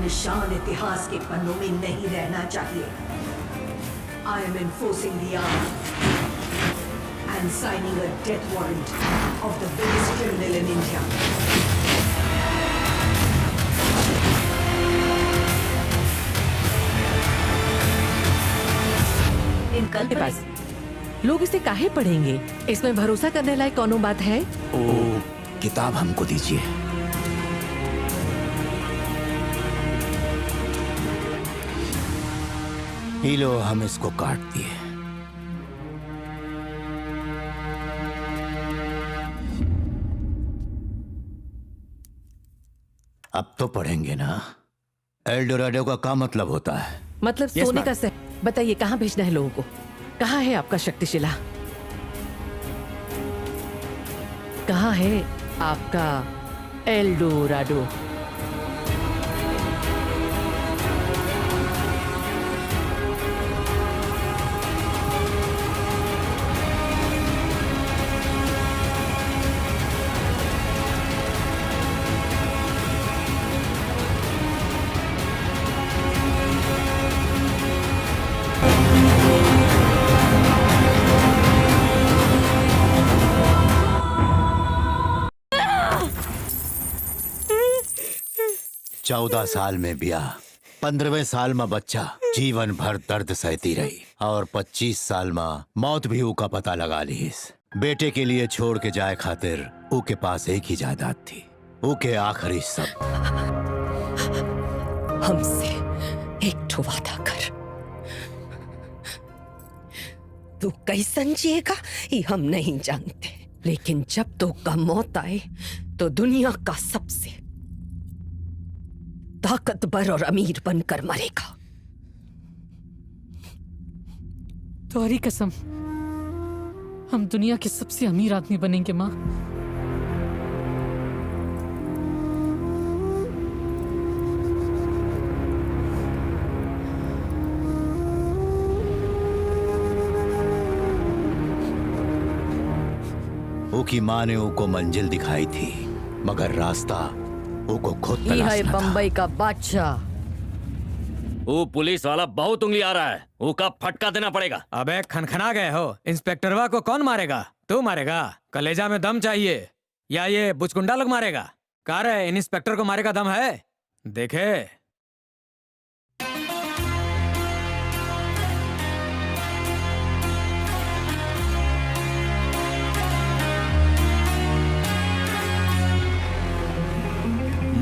निशान इतिहास के पन्नों में नहीं रहना चाहिए। I am enforcing the army and signing a death warrant of the biggest criminal in India. कल के पास लोग इसे काहे पढ़ेंगे? इसमें भरोसा करने लायक कौनो बात है? ओ, किताब हमको दीजिए। ही लो, हम इसको काट दिए। अब तो पढ़ेंगे ना? एल डोराडो का क्या मतलब होता है? मतलब सोने का सह। बताइए कहाँ भेजना है लोगों को? कहाँ है आपका शक्तिशिला? कहाँ है आपका एल डोराडो? चौदह साल में ब्याह, 15वें साल में बच्चा, जीवन भर दर्द सहती रही और 25 साल में मौत भी ऊका पता लगा ली। बेटे के लिए छोड़ के जाए खातिर ऊके पास एक ही जायदाद थी, ऊके आखिरी सब। हमसे एक ठो वादा कर, तू कैसन जिएगा ये हम नहीं जानते, लेकिन जब तो का मौत आए तो दुनिया का सबसे ताकतवर और अमीर बनकर मरेगा। तुम्हारी कसम, हम दुनिया के सबसे अमीर आदमी बनेंगे माँ। ऊकी माँ ने ऊको मंजिल दिखाई थी, मगर रास्ता ऊको खुद ये है तलाशना था। बंबई का बादशाह। वो पुलिस वाला बहुत उंगली आ रहा है, वो का फटका देना पड़ेगा। अबे खनखना गए हो? इंस्पेक्टरवा को कौन मारेगा? तू मारेगा? कलेजा में दम चाहिए या ये बुचकुंडा लोग मारेगा? कह रहे इंस्पेक्टर को मारेगा दम है? देखे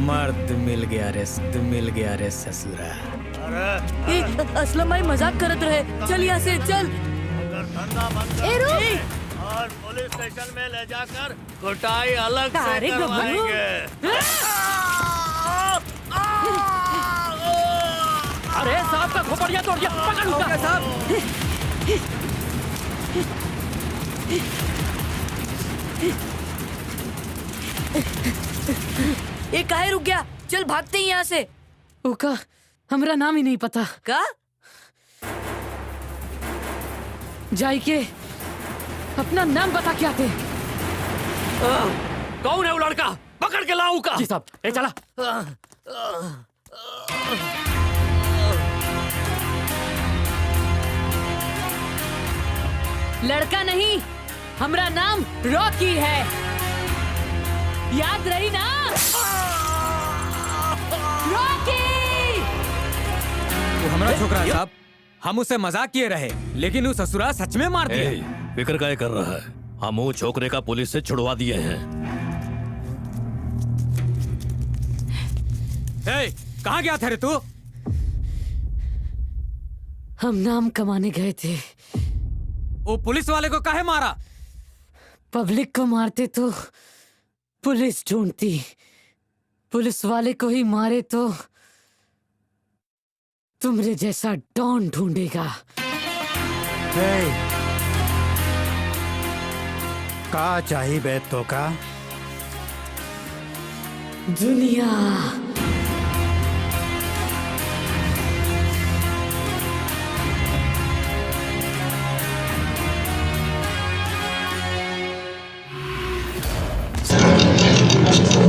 मर्द मिल गया रे ससुरा। असलम भाई मजाक करत रहे, चल यहाँ से चल। और पुलिस स्टेशन में ले जाकर कुटाई अलग से करवाएंगे। अरे साहब का खोपड़िया तोड़ दिया, पकड़ उसका। साहब ये काहे रुक गया? चल भागते हैं यहाँ से। ओका, हमरा नाम ही नहीं पता। का? जाई के अपना नाम बता क्या थे? कौन है वो लड़का? पकड़ के लाओ का। जी साहब, ए चला। लड़का नहीं, हमरा नाम रॉकी है, याद रही ना? रॉकी! वो हमारा छोकरा है साहब, हम उसे मजाक किए रहे, लेकिन वो ससुरा सच में मार दिया। फिक्र क्या कर रहा है? हम वो छोकरे का पुलिस से छुड़वा दिए हैं। कहाँ गया था रे तू? हम नाम कमाने गए थे। वो पुलिस वाले को काहे मारा? पब्लिक को मारते तो पुलिस ढूंढती, पुलिस वाले को ही मारे तो तुमरे जैसा डॉन ढूंढेगा। का चाहिए बैत तो का? दुनिया।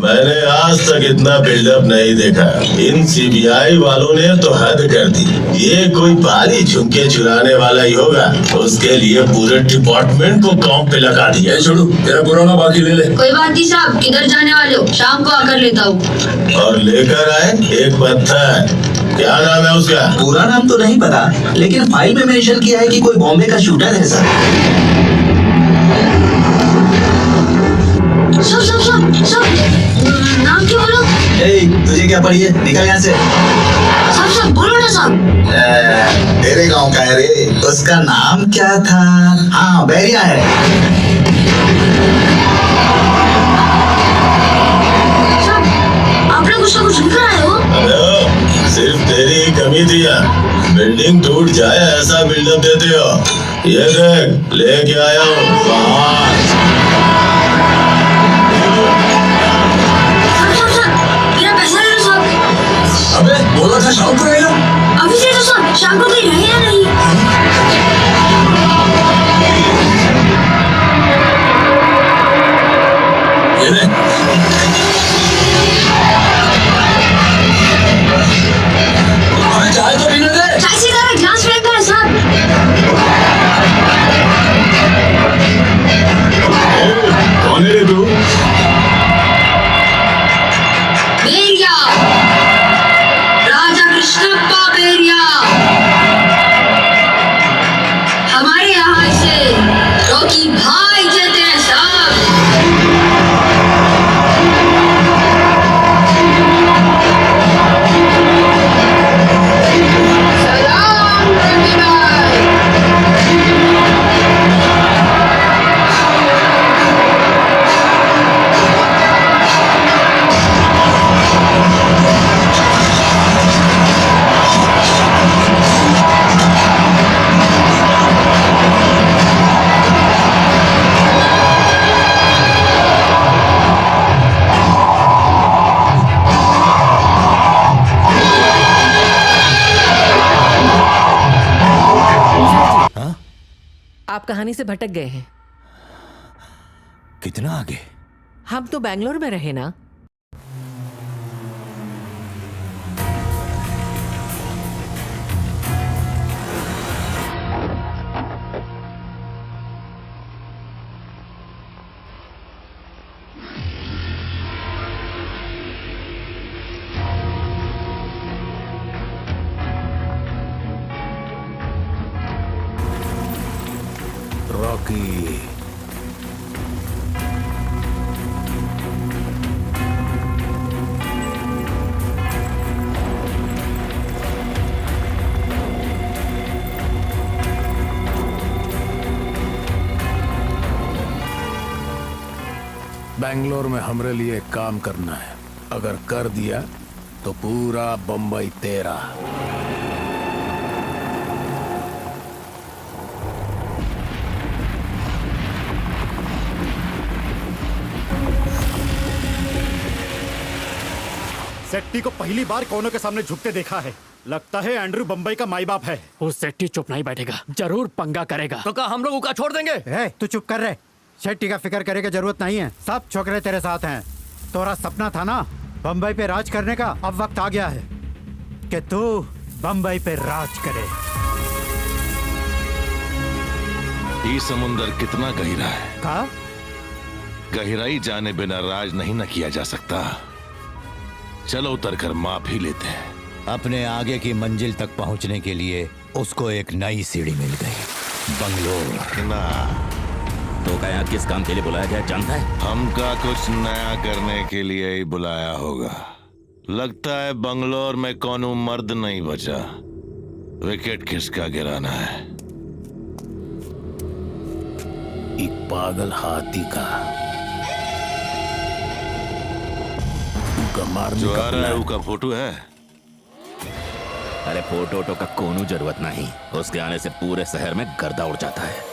मैंने आज तक इतना बिल्डअप नहीं देखा। इन सीबीआई वालों ने तो हद कर दी। ये कोई बाली झुमके चुराने वाला ही होगा, उसके लिए पूरे डिपार्टमेंट को काम पे लगा दिया। छोड़ू, तेरा पुराना बाकी ले ले। कोई बात नहीं साहब, किधर जाने वाले हो? शाम को आकर लेता हूँ। और लेकर आए एक पत्थर। क्या नाम है उसका? पूरा नाम तो नहीं पता, लेकिन फाइल में मेंशन किया है कि कोई बॉम्बे का शूटर है सर। सब नाम क्यों बोलो? तुझे क्या पड़ी है? निकल यहाँ से। सब बोलो ना साहब। तेरे गांव का है रे। उसका नाम क्या था? हाँ, बैरिया है। साहब, आप लोग उसका कुछ लिख आए हो? अरे सिर्फ तेरी ही कमी थी यार। बिल्डिंग टूट जाए ऐसा बिल्डअप देते हो। ये देख, लेके आया हूँ। अबे बोला था शाम को आएगा। अभी से तो साहब, शाम को कोई रहे या नहीं? ये ले। चाय तो पीने दे। चाय से ज़्यादा ग्लास फेंक दो साहब। कौन है रे तू? बेरिया, राजा कृष्णप्पा बेरिया। हमारे यहाँ से रोकी भाई कहते हैं साहब। सलाम रोकी भाई। आप कहानी से भटक गए हैं। कितना आगे? हम तो बैंगलोर में रहे ना। रॉकी, बैंगलोर में हमरे लिए काम करना है। अगर कर दिया तो पूरा बम्बई तेरा। सेट्टी को पहली बार कोनों के सामने झुकते देखा है। लगता है एंड्रू बम्बई का माई बाप है। वो सेट्टी चुप नहीं बैठेगा, जरूर पंगा करेगा। तो क्या हम लोग उका छोड़ देंगे? तू चुप कर रहे। शेट्टी का फिक्र करे की जरूरत नहीं है। सब छोकरे तेरे साथ हैं। तोरा सपना था ना बम्बई पे राज करने का, अब वक्त आ गया है कि तू बम्बई पे राज करे। ये समुंदर कितना गहरा है? का? गहराई जाने बिना राज नहीं न किया जा सकता। चलो उतर कर माफी लेते हैं। अपने आगे की मंजिल तक पहुंचने के लिए उसको एक नई सीढ़ी मिल गई, बंगलोर। ना तो क्या यहाँ किस काम के लिए बुलाया गया जानता है? हमका कुछ नया करने के लिए ही बुलाया होगा। लगता है बंगलोर में कौनो मर्द नहीं बचा। विकेट किसका गिराना है? एक पागल हाथी का। जो आ रहा है उसका फोटो है? अरे फोटो का कोनो जरूरत नहीं। उसके आने से पूरे शहर में गर्दा उड़ जाता है।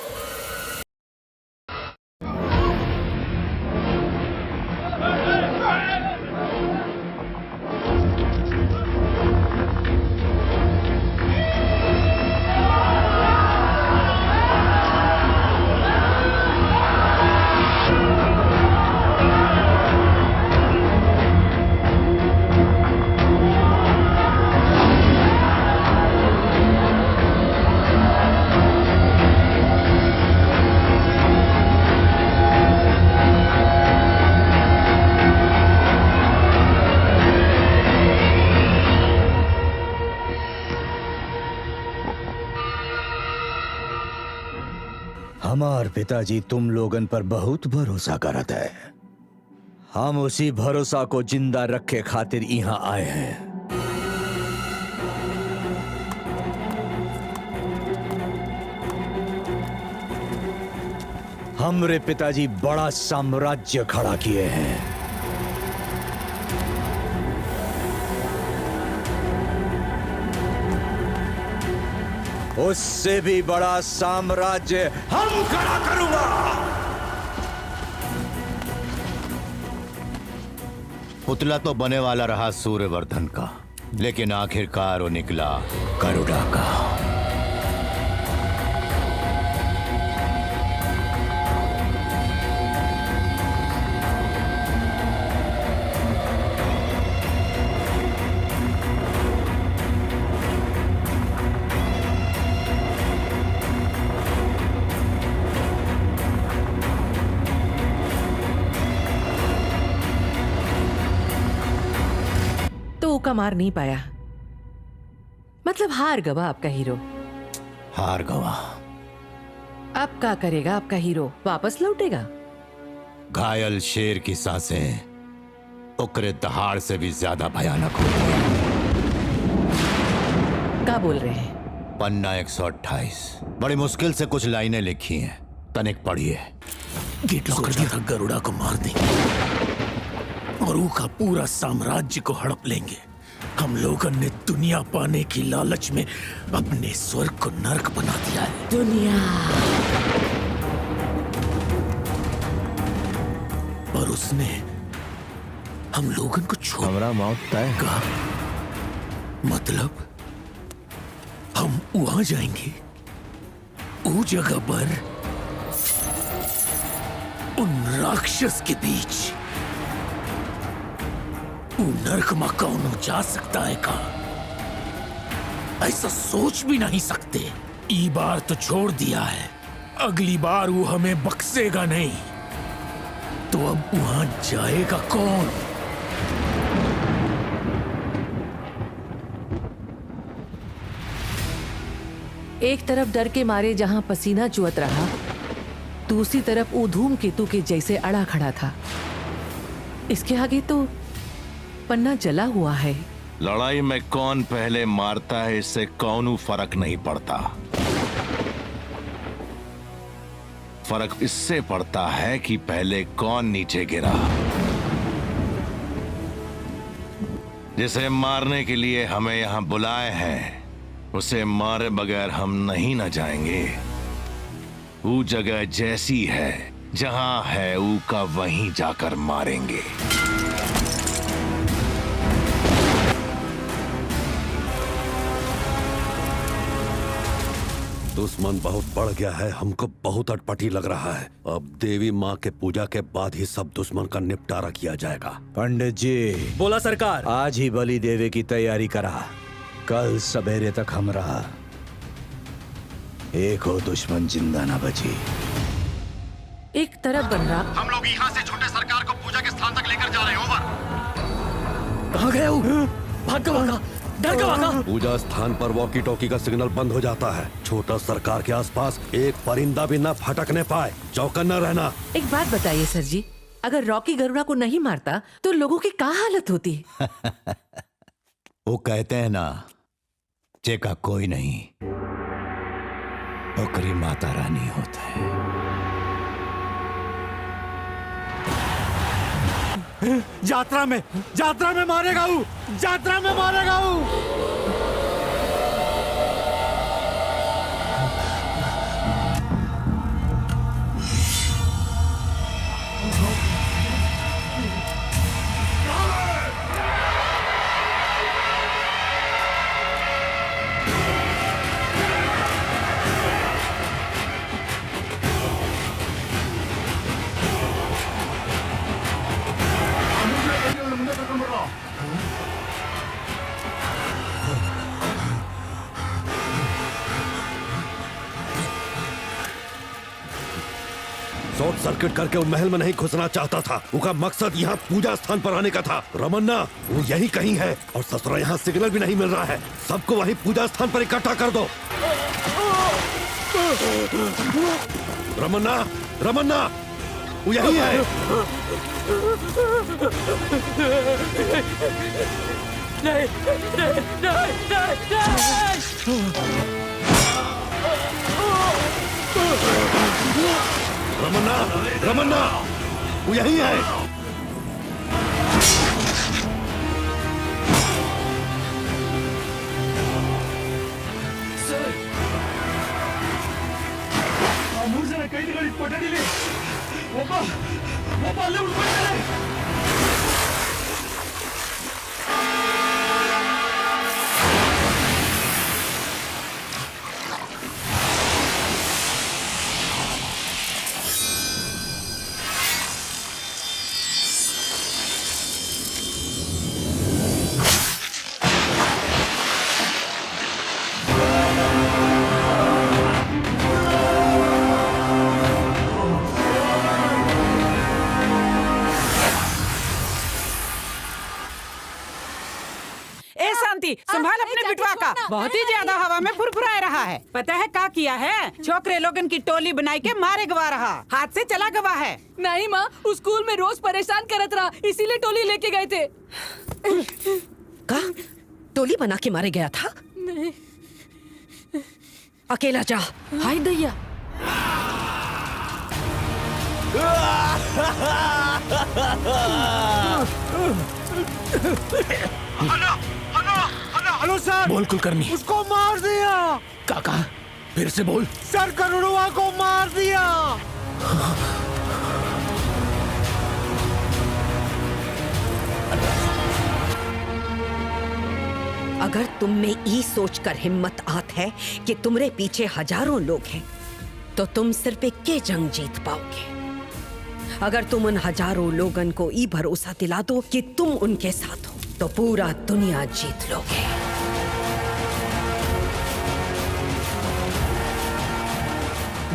हमार पिताजी तुम लोगन पर बहुत भरोसा करत है। हम उसी भरोसा को जिंदा रखे खातिर यहाँ आए हैं। हमरे पिताजी बड़ा साम्राज्य खड़ा किए हैं। उससे भी बड़ा साम्राज्य हम खड़ा करूंगा। पुतला तो बने वाला रहा सूर्यवर्धन का, लेकिन आखिरकार वो निकला गरुड़ा का। का मार नहीं पाया, मतलब हार गवा आपका हीरो। हार गवा। अब क्या करेगा आपका हीरो? वापस लौटेगा? घायल शेर की सांसें उकरे दहाड़ से भी ज्यादा भयानक होती है। क्या बोल रहे हैं? पन्ना 128 बड़ी मुश्किल से कुछ लाइनें लिखी हैं, तनिक पढ़िए। गेट लॉक कर दिया था, गरुड़ा को मार देंगे और ऊ का पूरा साम्राज्य को हड़प लेंगे। हम लोगों ने दुनिया पाने की लालच में अपने स्वर्ग को नर्क बना दिया है। दुनिया और उसने हम लोगों को छोड़ हमारा मौत तय का मतलब हम वहां जाएंगे, वो जगह पर उन राक्षस के बीच। नर्क में कौन जा सकता है का? ऐसा सोच भी नहीं सकते। ई बार तो छोड़ दिया है, अगली बार वो हमें बख्शेगा नहीं। तो अब वहां जाएगा कौन? एक तरफ डर के मारे जहां पसीना चुअत रहा, दूसरी तरफ वो धूमकेतु के जैसे अड़ा खड़ा था। इसके आगे तो पन्ना जला हुआ है। लड़ाई में कौन पहले मारता है इससे कौनू फर्क नहीं पड़ता। फर्क इससे पड़ता है कि पहले कौन नीचे गिरा। जिसे मारने के लिए हमें यहां बुलाए हैं, उसे मारे बगैर हम नहीं न जाएंगे। वो जगह जैसी है, जहां है वो का वहीं जाकर मारेंगे। दुश्मन बहुत बढ़ गया है, हमको बहुत अटपटी लग रहा है। अब देवी माँ के पूजा के बाद ही सब दुश्मन का निपटारा किया जाएगा। पंडित जी। बोला सरकार। आज ही बलि देवे की तैयारी करा, कल सवेरे तक हम रहा। एक हो दुश्मन जिंदा ना बची। एक तरफ बन रहा। हम लोग यहाँ से छोटे सरकार को पूजा के स्थान तक लेकर जा रहे हैं। ओवर। कहाँ गए हो? भाग के भागा, डर के भागा। पूजा स्थान पर वॉकी टॉकी का सिग्नल बंद हो जाता है। छोटा सरकार के आसपास एक परिंदा भी न फटकने पाए, चौकन्ना रहना। एक बात बताइए सर जी, अगर रॉकी गरुड़ा को नहीं मारता तो लोगों की क्या हालत होती? वो कहते हैं ना, जेका कोई नहीं ओकरी माता रानी होता है। यात्रा में मारेगा हूँ, यात्रा में मारेगा हूँ। शॉर्ट सर्किट करके वो महल में नहीं घुसना चाहता था। उसका मकसद यहाँ पूजा स्थान पर आने का था। रमन्ना, वो यही कहीं है और ससुरा यहाँ सिग्नल भी नहीं मिल रहा है। सबको वहीं पूजा स्थान पर इकट्ठा कर दो। रमन्ना, रमन्ना, वो यही है। नहीं, नहीं, नहीं, रमन्ना, रमन्ना, वो यही है। कई दिगड़ी पटड़ी वो अल्ले उठा संभाल अपने बिटवा का, बहुत ही ज्यादा हवा में फुरफुरा रहा है। पता है क्या किया है? छोकरे लोगन की टोली बनाई के मारे गवा रहा, हाथ से चला गवा है। नहीं माँ, उस स्कूल में रोज परेशान करत रहा, इसीलिए टोली लेके गए थे। का टोली बना के मारे गया था? नहीं। अकेला जा। हाय दैया। Hello sir. बोल कुलकर्णी। उसको मार दिया। काका फिर से बोल। सर करुणवा को मार दिया। अगर तुम में ई सोचकर हिम्मत आत है कि तुम्हारे पीछे हजारों लोग हैं, तो तुम सिर्फ एक के जंग जीत पाओगे। अगर तुम उन हजारों लोगन को ई भरोसा दिला दो कि तुम उनके साथ हो, तो पूरा दुनिया जीत लोगे।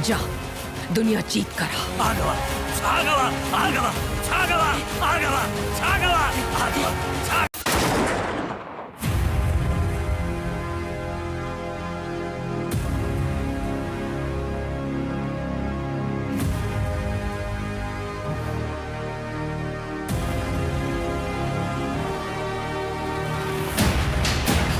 जा, दुनिया जीत कर आ। आगवा, आगवा, आगवा, आगवा, आगवा, आगवा, आगवा, आगवा।